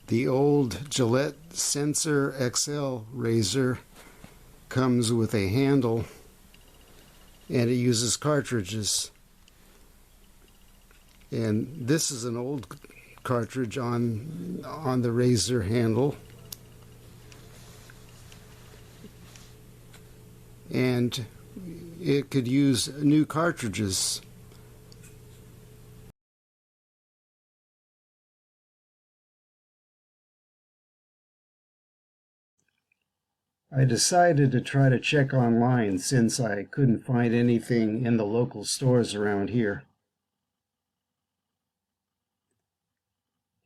The old Gillette Sensor XL razor comes with a handle, and it uses cartridges. And this is an old cartridge on the razor handle, and it could use new cartridges. I decided to try to check online since I couldn't find anything in the local stores around here.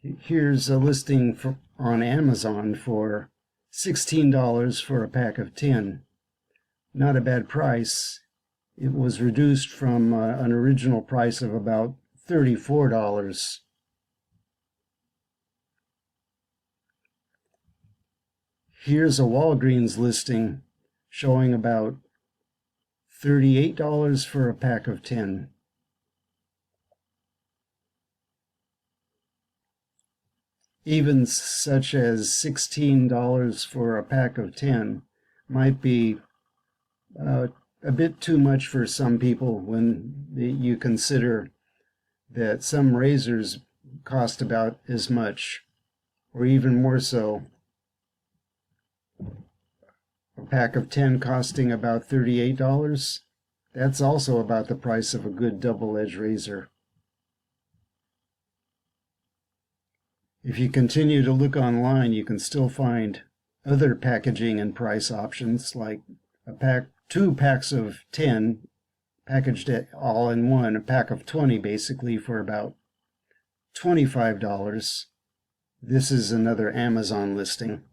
Here's a listing on Amazon for $16 for a pack of 10. Not a bad price. It was reduced from an original price of about $34. Here's a Walgreens listing showing about $38 for a pack of 10. Even such as $16 for a pack of 10 might be a bit too much for some people when you consider that some razors cost about as much, or even more so. A pack of 10 costing about $38, that's also about the price of a good double-edged razor. If you continue to look online, you can still find other packaging and price options, like two packs of 10 packaged all in one, a pack of 20 basically for about $25. This is another Amazon listing.